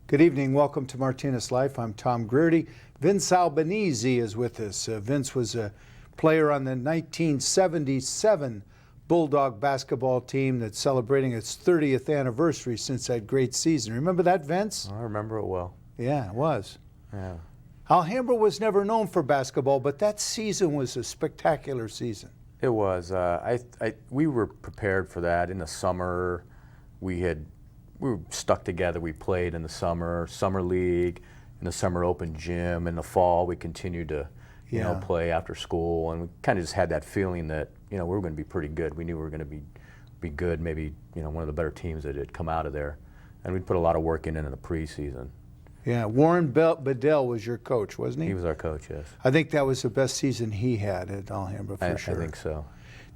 Good evening. Welcome to Martinez Life. I'm Tom Greerty. Vince Albanese is with us. Vince was a player on the 1977 Bulldog basketball team that's celebrating its 30th anniversary since that great season. Remember that, Vince? I remember it well. Yeah, it was. Yeah. Alhambra was never known for basketball, but that season was a spectacular season. It was. We were prepared for that. In the summer, we were stuck together. We played in the summer league, in the summer open gym. In the fall, we continued to, play after school, and we kind of just had that feeling that we were going to be pretty good. We knew we were going to be good. Maybe one of the better teams that had come out of there, and we'd put a lot of work in the preseason. Yeah, Warren Bedell was your coach, wasn't he? He was our coach, yes. I think that was the best season he had at Alhambra, for sure. I think so.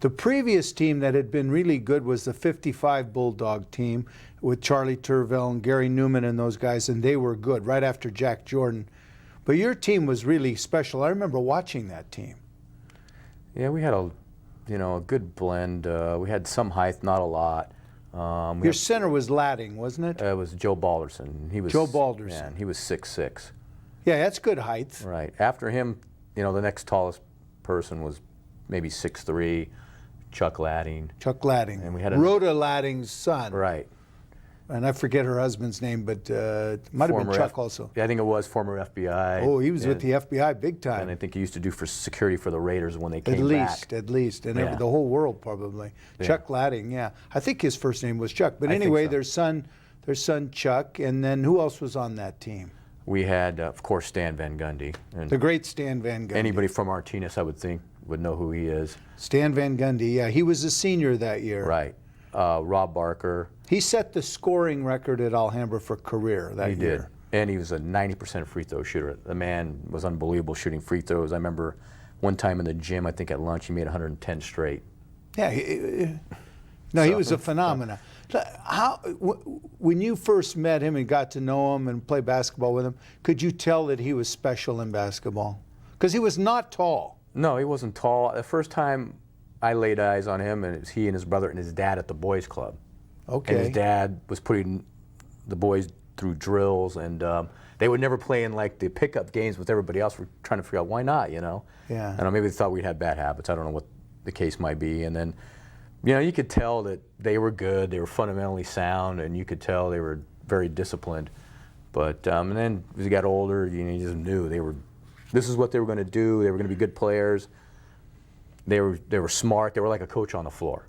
The previous team that had been really good was the 55 Bulldog team with Charlie Turvell and Gary Newman and those guys, and they were good right after Jack Jordan. But your team was really special. I remember watching that team. Yeah, we had a good blend. We had some height, not a lot. Your center was Ladding, wasn't it? It was Joe Balderson. Joe Balderson. Yeah, and he was 6'6". Yeah, that's good height. Right. After him, the next tallest person was maybe 6'3", Chuck Ladding. Chuck Ladding. And we had Rhoda Ladding's son. Right. And I forget her husband's name, but might have been Chuck also. Yeah, I think it was former FBI. Oh, he was with the FBI big time. And I think he used to do for security for the Raiders when they came back. At least, and the whole world probably. Yeah. Chuck Ladding, yeah. I think his first name was Chuck. But anyway, their son Chuck, and then who else was on that team? We had, of course, Stan Van Gundy. And the great Stan Van Gundy. Anybody from Martinez, I would think, would know who he is. Stan Van Gundy, yeah. He was a senior that year. Right. Rob Barker. He set the scoring record at Alhambra for career that year. He did. And he was a 90% free throw shooter. The man was unbelievable shooting free throws. I remember one time in the gym, I think at lunch, he made 110 straight. Yeah. He was a phenomenon. When you first met him and got to know him and play basketball with him, could you tell that he was special in basketball? Because he was not tall. No, he wasn't tall. The first time I laid eyes on him, and it was he and his brother and his dad at the boys' club. Okay. And his dad was putting the boys through drills, and they would never play in like the pickup games with everybody else. We're trying to figure out why not, Yeah. And maybe they thought we had bad habits. I don't know what the case might be. And then, you could tell that they were good. They were fundamentally sound, and you could tell they were very disciplined. But and then as you got older, you just knew this is what they were going to do. They were going to be good players. They were smart. They were like a coach on the floor.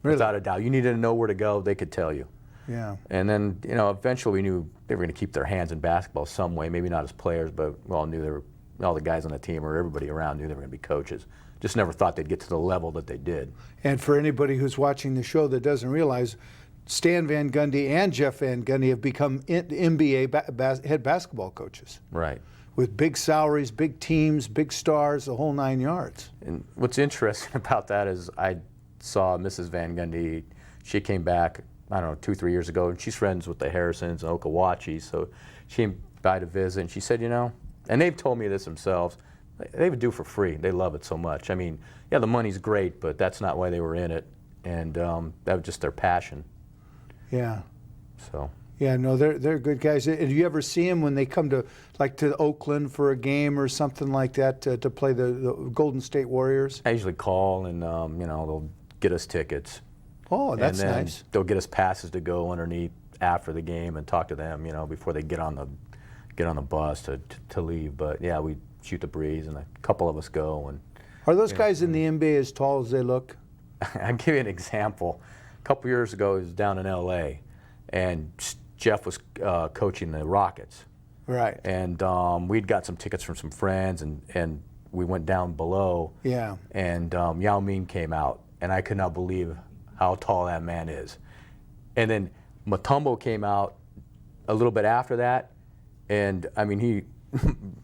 Really? Without a doubt. You needed to know where to go, they could tell you. Yeah. And then, eventually we knew they were going to keep their hands in basketball some way, maybe not as players, but we all knew all the guys on the team or everybody around knew they were going to be coaches. Just never thought they'd get to the level that they did. And for anybody who's watching the show that doesn't realize, Stan Van Gundy and Jeff Van Gundy have become NBA head basketball coaches. Right. With big salaries, big teams, big stars, the whole 9 yards. And what's interesting about that is I saw Mrs. Van Gundy. She came back, I don't know, 2-3 years ago, and she's friends with the Harrisons and Okawachis, so she came by to visit, and she said, and they've told me this themselves, they would do for free. They love it so much. I mean, yeah, the money's great, but that's not why they were in it, and that was just their passion. Yeah. So. Yeah, no, they're good guys. Do you ever see them when they come to Oakland for a game or something like that to play the Golden State Warriors? I usually call, and they'll get us tickets. Oh, that's and then nice. They'll get us passes to go underneath after the game and talk to them, before they get on the bus to leave. But yeah, we shoot the breeze, and a couple of us go. And are those guys in the NBA as tall as they look? I'll give you an example. A couple years ago, I was down in L.A., and Jeff was coaching the Rockets. Right. And we'd got some tickets from some friends, and we went down below. Yeah. And Yao Ming came out, and I could not believe how tall that man is. And then Mutombo came out a little bit after that, and I mean, he,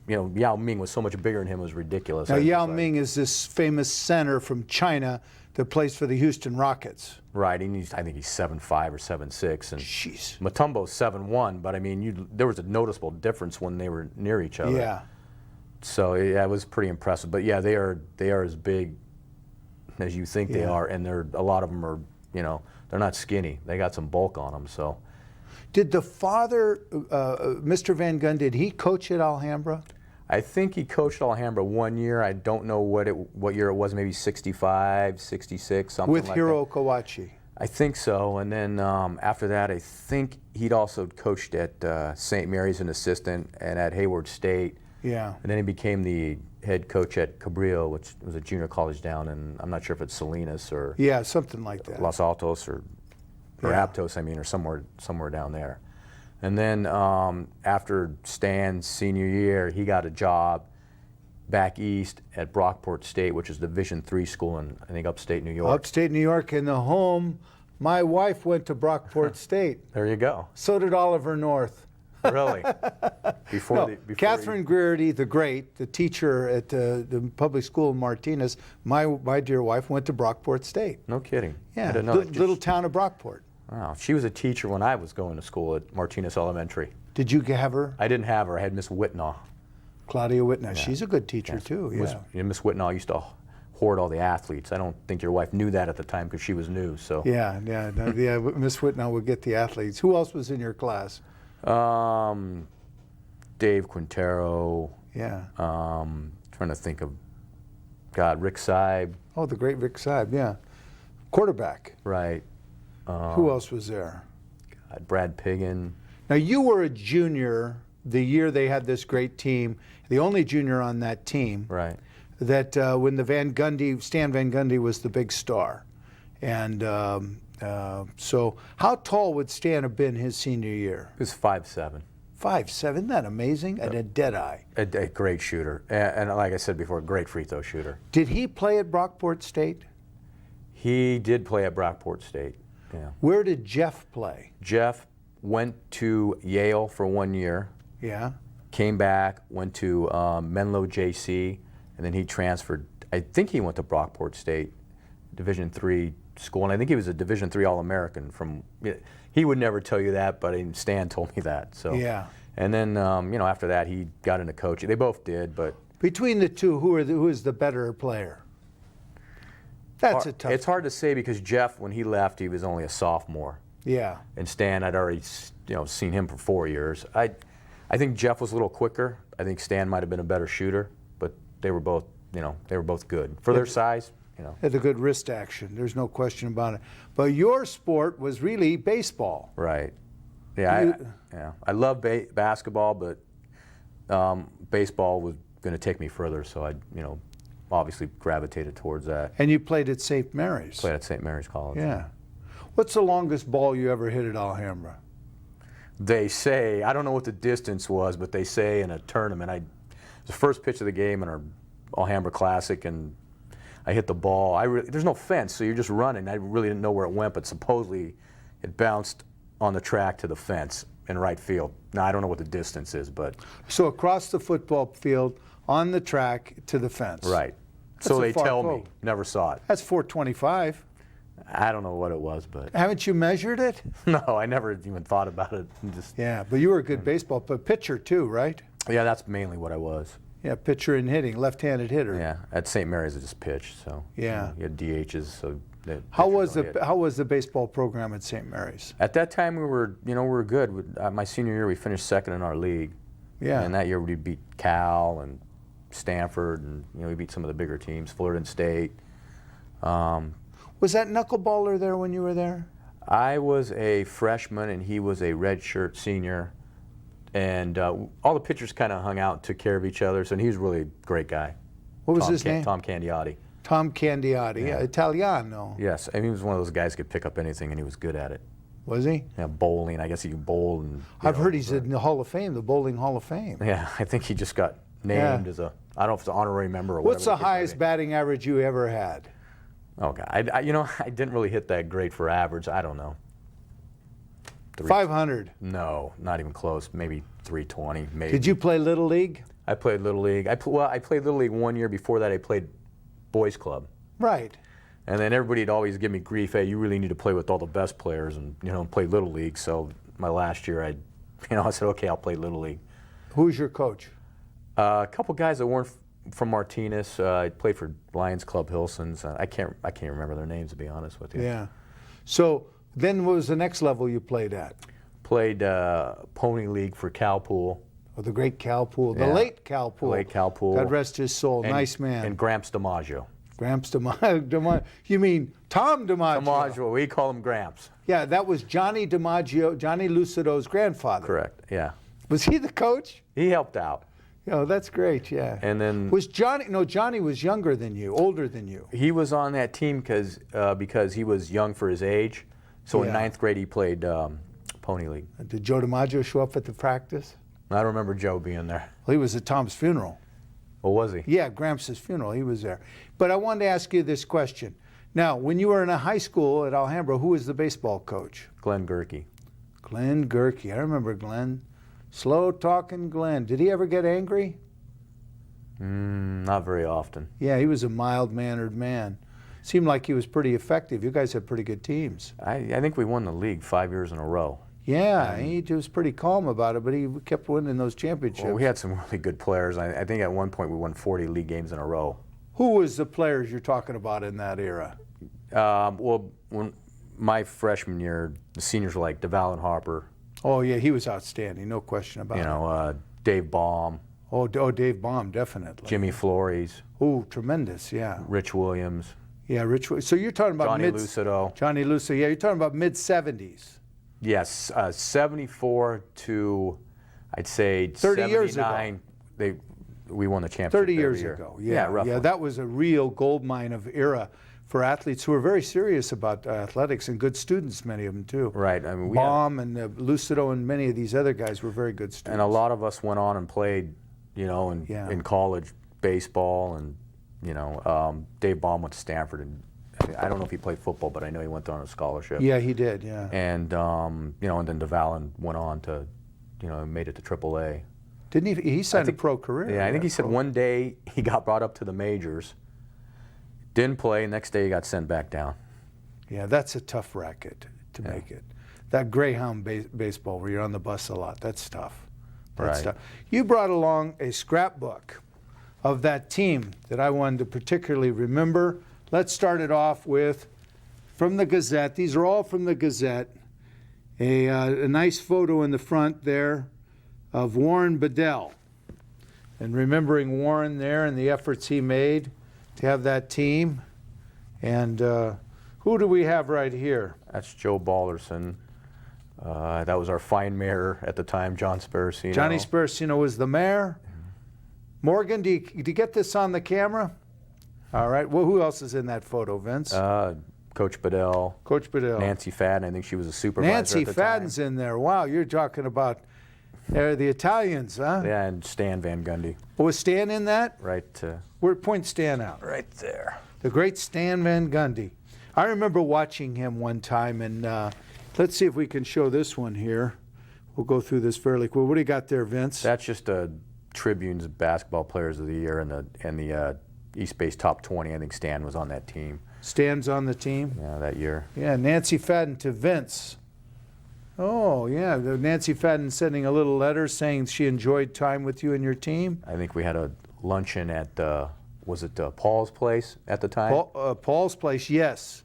Yao Ming was so much bigger than him, it was ridiculous. Now, Yao Ming is this famous center from China that plays for the Houston Rockets. Right, I think he's 7'5" or 7'6", and jeez. Mutombo's 7'1", but I mean, there was a noticeable difference when they were near each other. Yeah. So yeah, it was pretty impressive. But yeah, they are as big as you think they are, and a lot of them are, they're not skinny. They got some bulk on them. So Did the father, Mr. Van Gundy, did he coach at Alhambra? I think he coached Alhambra 1 year. I don't know what year it was, maybe 65, 66, something With like Hiro that. Kawachi. I think so. And then after that, I think he'd also coached at St. Mary's, an assistant, and at Hayward State. Yeah. And then he became the head coach at Cabrillo, which was a junior college down in, I'm not sure if it's Salinas or Yeah, something like that. Los Altos or Yeah. Aptos, I mean, or somewhere down there. And then after Stan's senior year, he got a job back east at Brockport State, which is Division III school in, I think, upstate New York. Upstate New York in the home. My wife went to Brockport State. There you go. So did Oliver North. Really? Before Catherine Greerty, the great, the teacher at the public school in Martinez, my dear wife went to Brockport State. No kidding. I Yeah, didn't know that. little town of Brockport. Wow. She was a teacher when I was going to school at Martinez Elementary. Did you have her? I didn't have her. I had Miss Whitnaw. Claudia Whitney. She's a good teacher too. Yeah. Miss Whitnaw used to hoard all the athletes. I don't think your wife knew that at the time because she was new. So. Yeah. Miss Whitney would get the athletes. Who else was in your class? Dave Quintero. Yeah. Trying to think of, Rick Seib. Oh, the great Rick Seib. Yeah. Quarterback. Right. Who else was there? Brad Piggin. Now you were a junior the year they had this great team, the only junior on that team. Right. That when Stan Van Gundy was the big star. And so how tall would Stan have been his senior year? He was 5'7". 5'7", isn't that amazing? And a dead eye. A great shooter. And like I said before, a great free throw shooter. Did he play at Brockport State? He did play at Brockport State. Yeah. Where did Jeff play? Jeff went to Yale for 1 year. Yeah. Came back, went to Menlo JC, and then he transferred. I think he went to Brockport State, Division III school, and I think he was a Division III All-American. He would never tell you that, but Stan told me that. So. Yeah. And then after that he got into coaching. They both did, but between the two, who is the better player? That's a tough. It's hard to say because Jeff, when he left, he was only a sophomore. Yeah. And Stan, I'd already seen him for 4 years. I think Jeff was a little quicker. I think Stan might have been a better shooter, but they were both good for their size. Had a good wrist action. There's no question about it. But your sport was really baseball. Right. Yeah. I love basketball, but baseball was going to take me further, so I obviously gravitated towards that. And you played at St. Mary's. Played at St. Mary's College. Yeah. What's the longest ball you ever hit at Alhambra? They say, I don't know what the distance was, but they say in a tournament, it was the first pitch of the game in our Alhambra Classic, and I hit the ball. There's no fence, so you're just running. I really didn't know where it went, but supposedly it bounced on the track to the fence in right field. Now, I don't know what the distance is, but... So across the football field, on the track to the fence. Right. That's So a they far tell throw. me. Never saw it. That's 425. I don't know what it was, but... Haven't you measured it? No, I never even thought about it. Yeah, but you were a good baseball pitcher too, right? Yeah, that's mainly what I was. Yeah, pitcher and hitting, left-handed hitter. Yeah, at St. Mary's I just pitched, so Yeah. You had DHs, so How was the baseball program at St. Mary's? At that time we were good. My senior year we finished second in our league. Yeah. And that year we beat Cal and Stanford, and we beat some of the bigger teams, Fullerton State. Was that knuckleballer there when you were there? I was a freshman and he was a redshirt senior, and all the pitchers kind of hung out and took care of each other. So he was really a great guy. What was his name? Tom Candiotti. Tom Candiotti, Yeah. Italiano. Yes, I mean, he was one of those guys who could pick up anything, and he was good at it. Was he? Yeah, bowling. I guess he could bowl. And I've heard he's in the Hall of Fame, the Bowling Hall of Fame. Yeah, I think he just got named as I don't know if it's an honorary member or whatever. What's the highest batting average you ever had? Oh God, I didn't really hit that great for average. I don't know. 500. No, not even close. Maybe 320. Maybe. Did you play Little League? I played Little League. I played Little League 1 year. Before that, I played Boys Club. Right. And then everybody'd always give me grief. Hey, you really need to play with all the best players and play Little League. So my last year, I said, okay, I'll play Little League. Who's your coach? A couple guys that weren't from Martinez. I played for Lions Club Hilsons. I can't remember their names, to be honest with you. Yeah. So then what was the next level you played at? Played Pony League for Calpool. Oh, the great Cal Poole, the Yeah. late Cal Poole. Late Calpool. God rest his soul. Nice man. And Gramps DiMaggio. Gramps DiMaggio. You mean Tom DiMaggio? DiMaggio, we call him Gramps. Yeah, that was Johnny DiMaggio, Johnny Lucido's grandfather. Correct, yeah. Was he the coach? He helped out. Oh, that's great, yeah. And then Was Johnny, no, Johnny was younger than you, older than you. he was on that team because he was young for his age. So in Yeah. 9th grade he played Pony League. Did Joe DiMaggio show up at the practice? I don't remember Joe being there. Well, he was at Tom's funeral. Or was he? Yeah, Gramps' funeral, he was there. But I wanted to ask you this question. Now, when you were in a high school at Alhambra, who was the baseball coach? Glenn Greerty. Glenn Greerty. I remember Glenn. Slow talking Glenn. Did he ever get angry? Not very often. Yeah, he was a mild-mannered man. Seemed like he was pretty effective. You guys had pretty good teams. I think we won the league 5 years in a row. Yeah, he was pretty calm about it, but he kept winning those championships. Well, we had some really good players. I think at one point we won 40 league games in a row. Who was the players you're talking about in that era? Well, when my freshman year, the seniors were like DeVal and Harper. Oh, yeah, he was outstanding, no question about it. Dave Baum, Oh, Dave Baum, definitely. Jimmy Flores, Oh, tremendous, yeah. Rich Williams, Yeah, Rich. So you're talking about Johnny Lucido. Johnny Lucido, yeah, you're talking about mid-'70s. Yes, 74 to, I'd say 30 years ago. 79. We won the championship 30 every years year. ago, yeah. roughly. Yeah, that was a real gold mine of era for athletes who were very serious about athletics and good students, many of them too. Right. I mean, we had, Baum and Lucido and many of these other guys were very good students. and a lot of us went on and played, Yeah. in college baseball, and Dave Baum went to Stanford, and I don't know if he played football, but I know he went on a scholarship. Yeah, he did, yeah. And and then DeVal went on to, made it to AAA. Didn't he? He signed a pro career. Yeah, I think he said one day he got brought up to the majors, didn't play, next day he got sent back down. Yeah, that's a tough racket to make it. That Greyhound baseball where you're on the bus a lot, that's tough. That's Right. tough. You brought along a scrapbook of that team that I wanted to particularly remember. Let's start it off with, from the Gazette. These are all from the Gazette. A nice photo in the front there of Warren Bedell. And remembering Warren there and the efforts he made to have that team. And who do we have right here? That's Joe Balderson. That was our fine mayor at the time, John Sparacino. Johnny Sparacino was the mayor. Morgan, do you get this on the camera? All right. Well, who else is in that photo, Vince? Coach Bedell. Coach Bedell. Nancy Fadden, I think she was a supervisor Nancy at the Fadden's in there. Wow, you're talking about the Italians, huh? time. Yeah, and Stan Van Gundy. Was Stan in that? Right, Where point Stan out? right there. The great Stan Van Gundy. I remember watching him one time, and let's see if we can show this one here. We'll go through this fairly quick. What do you got there, Vince? That's just Tribune's basketball players of the year and the East Base top 20. I think Stan was on that team. Stan's on the team. Yeah, that year. Yeah, Nancy Fadden to Vince. Oh, yeah, Nancy Fadden sending a little letter saying she enjoyed time with you and your team. I think we had a luncheon at was it Paul's place at the time? Paul's place, yes.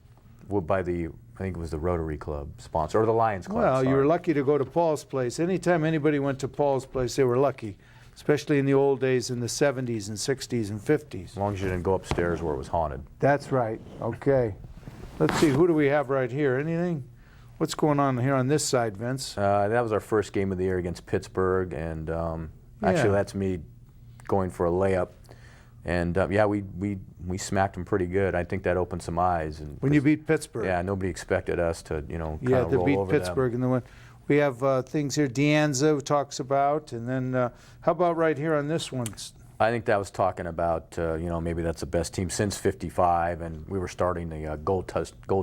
By I think it was the Rotary Club sponsor, or the Lions Club. Well, you sorry. were lucky to go to Paul's place. Anytime anybody went to Paul's place, they were lucky, especially in the old days in the 70s and 60s and 50s. As long as you didn't go upstairs where it was haunted. That's right. Okay. Let's see, who do we have right here? Anything? What's going on here on this side, Vince? That was our first game of the year against Pittsburgh, and actually that's me going for a layup. And yeah, we smacked them pretty good. I think that opened some eyes. And When you beat Pittsburgh. yeah, nobody expected us to kind of Yeah, to roll beat over Pittsburgh in the win. We have things here Deanza talks about, and then how about right here on this one? I think that was talking about maybe that's the best team since '55, and we were starting the Gold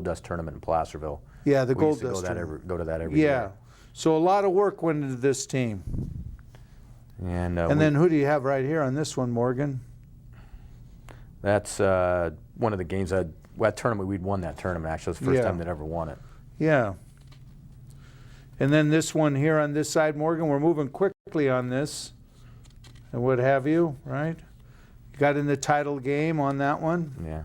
Dust tournament in Placerville. Yeah, the We Gold used to Dust. go to that every Yeah. year. So a lot of work went into this team. And Then who do you have right here on this one, Morgan? that's one of the games that tournament we'd won that tournament. Actually, it was the first Yeah. time they'd ever won it. Yeah. And then this one here on this side, Morgan, we're moving quickly on this and what have you, right? You got in the title game on that one. Yeah.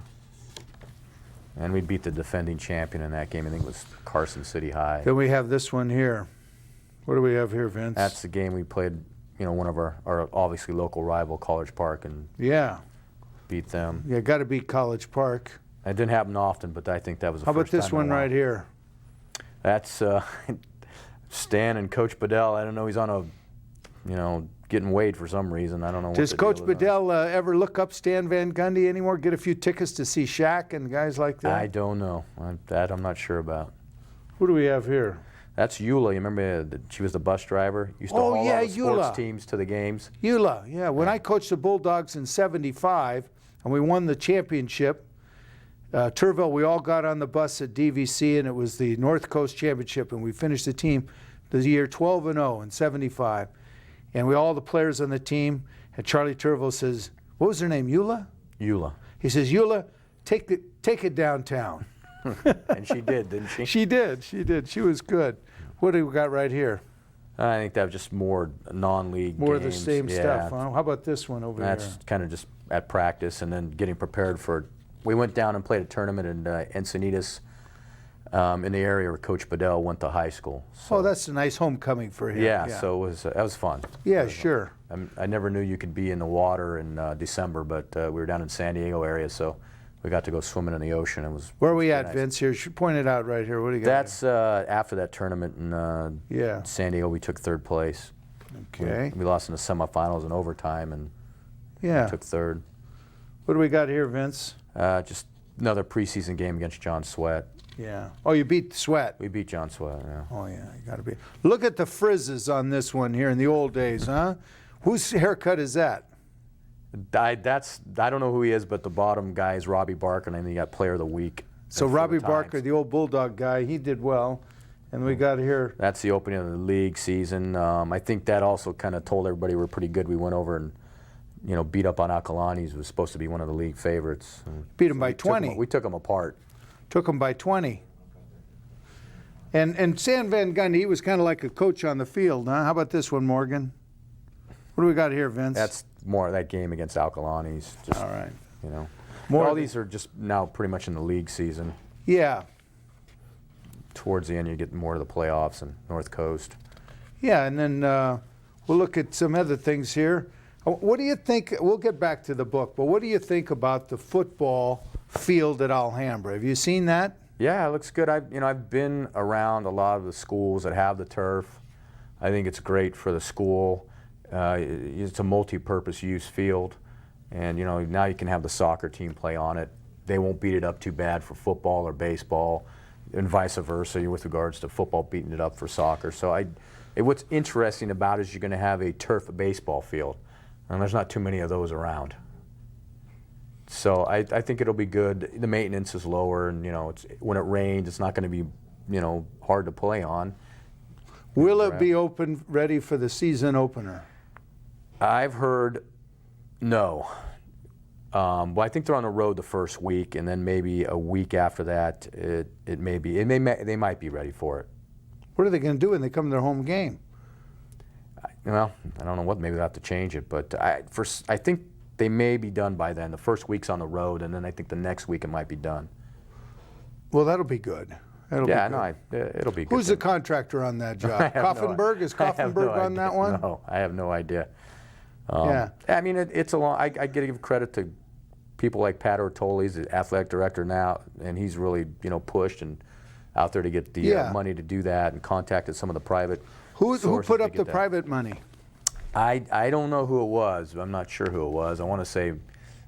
And we beat the defending champion in that game. I think it was Carson City High. Then we have this one here. What do we have here, Vince? That's the game we played, one of our obviously local rival, College Park, and yeah. beat them. Yeah, got to beat College Park. It didn't happen often, but I think that was the How about first time this in a one while. right here? That's Stan and Coach Bedell. I don't know. He's on a, getting weighed for some reason. I don't know. Does what the Coach deal is on. Bedell ever look up Stan Van Gundy anymore? Get a few tickets to see Shaq and guys like that? I don't know. That I'm not sure about. Who do we have here? That's Eula. You remember she was the bus driver? Used to Oh, haul yeah, all the sports Eula. teams to the games. Eula, yeah. When I coached the Bulldogs in '75 and we won the championship, Turville, we all got on the bus at DVC, and it was the North Coast Championship, and we finished the team the year 12-0 in '75. And all the players on the team, and Charlie Turville says, what was her name, Eula? Eula. He says, Eula, take it downtown. And she did, didn't she? She did. She was good. What do we got right here? I think that was just more non-league More of the games. same Yeah. stuff. Huh? How about this one over That's here? kind of just at practice and then getting prepared for. We went down and played a tournament in Encinitas, in the area where Coach Bedell went to high school. So, Oh, that's a nice homecoming for him. yeah. So that was fun. Yeah, sure. I never knew you could be in the water in December, but we were down in San Diego area, so we got to go swimming in the ocean. It was. Where are we at, nice. Vince? Here, point it out right here. What do you got? That's after that tournament in Yeah. San Diego. We took third place. Okay. We lost in the semifinals in overtime and Yeah. took third. What do we got here, Vince? Just another preseason game against John Sweat. Yeah. Oh, you beat Sweat. We beat John Sweat. Yeah. Oh, yeah. You got to be. Look at the frizzes on this one here in the old days, huh? Whose haircut is that? I don't know who he is, but the bottom guy is Robbie Barker, and then you got Player of the Week. So for the Robbie Times. Barker, the old Bulldog guy, he did well. And we got here. That's the opening of the league season. I think that also kind of told everybody we're pretty good. We went over and beat up on Albanese. Was supposed to be one of the league favorites. Beat him by 20. We took them apart. Took him by 20. And Stan Van Gundy, he was kind of like a coach on the field, huh? How about this one, Morgan? What do we got here, Vince? That's more of that game against Albanese. Just, all right. More all these are just now pretty much in the league season. Yeah. Towards the end, you get more to the playoffs and North Coast. Yeah, and then we'll look at some other things here. What do you think? We'll get back to the book, but what do you think about the football field at Alhambra? Have you seen that? Yeah, it looks good. I've been around a lot of the schools that have the turf. I think it's great for the school. It's a multi-purpose use field, and now you can have the soccer team play on it. They won't beat it up too bad for football or baseball, and vice versa with regards to football beating it up for soccer. So what's interesting about it is you're going to have a turf baseball field, and there's not too many of those around. So I think it'll be good. The maintenance is lower, and when it rains, it's not going to be hard to play on. Will it be open, ready for the season opener? I've heard no. Well, I think they're on the road the first week, and then maybe a week after that, they might be ready for it. What are they going to do when they come to their home game? Well, I don't know what. Maybe they'll have to change it, but I think they may be done by then. The first week's on the road, and then I think the next week it might be done. Well, that'll be good. It'll be good. It'll be good. Who's the contractor on that job? Koffenberg? Is Koffenberg on that one? No, I have no idea. Yeah. I mean, it's a long. I got to give credit to people like Pat Ortoli, he's the athletic director now, and he's really pushed and out there to get the money to do that, and contacted some of the private. Who put up the private money? I don't know who it was. I'm not sure who it was. I want to say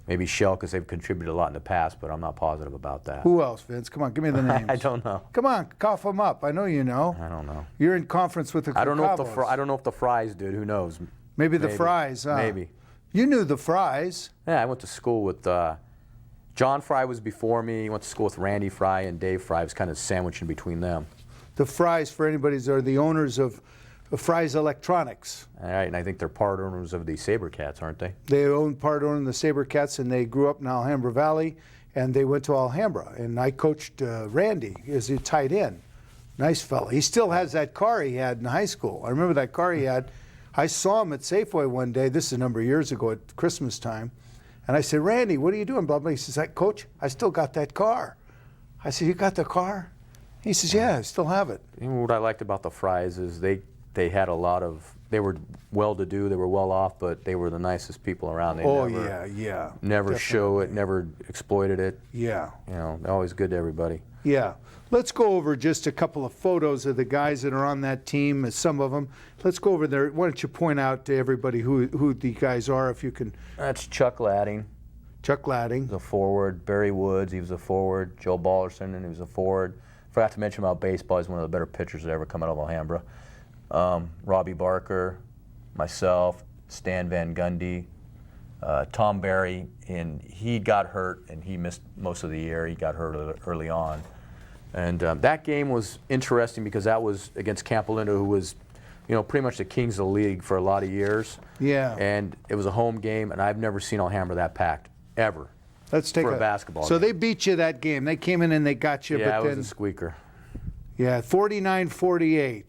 maybe Shell, because they've contributed a lot in the past, but I'm not positive about that. Who else, Vince? Come on, give me the names. I don't know. Come on, cough them up. I know you know. I don't know. You're in conference with the I don't know if the Fries did. Who knows? Maybe the Fries. Maybe. You knew the Fries. Yeah, I went to school with John Fry was before me. Went to school with Randy Fry and Dave Fry. I was kind of sandwiched in between them. The Fries, for anybody, are the owners of Fry's Electronics. All right, and I think they're part owners of the Sabercats, aren't they? They part owner of the Sabercats, and they grew up in Alhambra Valley, and they went to Alhambra. And I coached Randy as a tight end. Nice fella. He still has that car he had in high school. I remember that car he had. I saw him at Safeway one day. This is a number of years ago at Christmas time. And I said, Randy, what are you doing? Blah, blah. He says, Coach, I still got that car. I said, you got the car? He says, yeah, I still have it. You know what I liked about the Fries is they they had a lot of. They were well-to-do. They were well off, but they were the nicest people around. They Oh never, yeah. Never show it. Never exploited it. Yeah. You know, always good to everybody. Yeah. Let's go over just a couple of photos of the guys that are on that team, some of them. Let's go over there. Why don't you point out to everybody who the guys are, if you can. That's Chuck Ladding. Chuck Ladding. He was a forward. Barry Woods, he was a forward. Joe Ballerson, and he was a forward. Forgot to mention about baseball. He's one of the better pitchers that ever come out of Alhambra. Robbie Barker, myself, Stan Van Gundy, Tom Barry, and he got hurt and he missed most of the year. He got hurt early on. And that game was interesting because that was against Campolinda, who was, you know, pretty much the kings of the league for a lot of years. Yeah. And it was a home game, and I've never seen Alhambra that packed, ever. Let's take for a basketball So game. they beat you that game. They came in and they got you. Yeah, but it then, was a squeaker. Yeah, 49-48.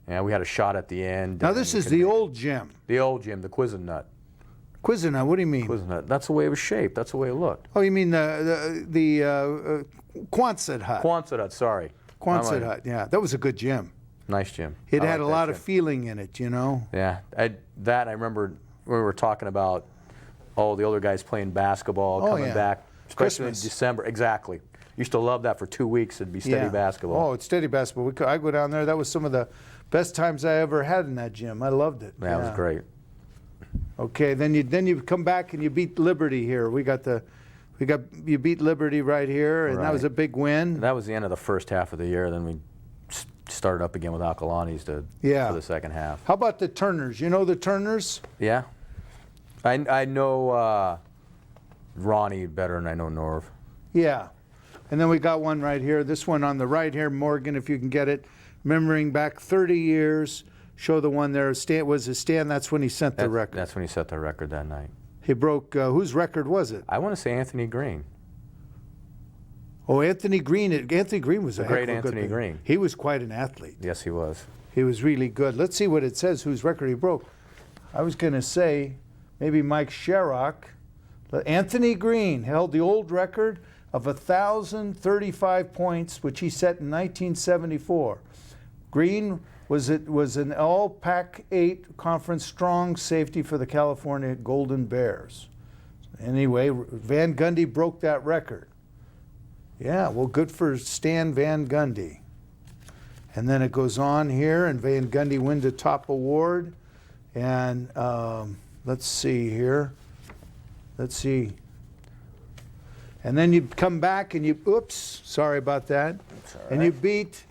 Yeah, we had a shot at the end. Now this is the old gym. The old gym, the Cuisinart. Cuisinart, what do you mean? Cuisinart. That's the way it was shaped. That's the way it looked. Oh, you mean the Quonset hut. Quonset, sorry. Quonset hut, yeah. That was a good gym. Nice gym. It I had like a that lot gym. of feeling in it, you know. Yeah, I remember when we were talking about the older guys playing basketball, coming yeah. back, especially Christmas. in December. Exactly. Used to love that for 2 weeks. It'd be steady basketball. Oh, it's steady basketball. I go down there. That was some of the best times I ever had in that gym. I loved it. That was great. Okay, then you come back and you beat Liberty here. You beat Liberty right here, and that was a big win. That was the end of the first half of the year. Then we started up again with Alcalanes for the second half. How about the Turners? You know the Turners? Yeah, I know Ronnie better than I know Norv. Yeah. And then we got one right here. This one on the right here, Morgan, if you can get it. Remembering back 30 years. Show the one there. Stan, was it Stan? That's when he set the record. That's when he set the record that night. He broke, whose record was it? I want to say Anthony Green. Oh, Anthony Green. Anthony Green was a great heck of a Anthony good Green. He was quite an athlete. Yes, he was. He was really good. Let's see what it says, whose record he broke. I was going to say maybe Mike Sherrock. Anthony Green held the old record of 1,035 points, which he set in 1974. Green was an all Pac-8 conference strong safety for the California Golden Bears. Anyway, Van Gundy broke that record. Yeah, well, good for Stan Van Gundy. And then it goes on here, and Van Gundy wins the top award. And let's see here. Let's see. And then you come back and you, oops, sorry about that. And you beat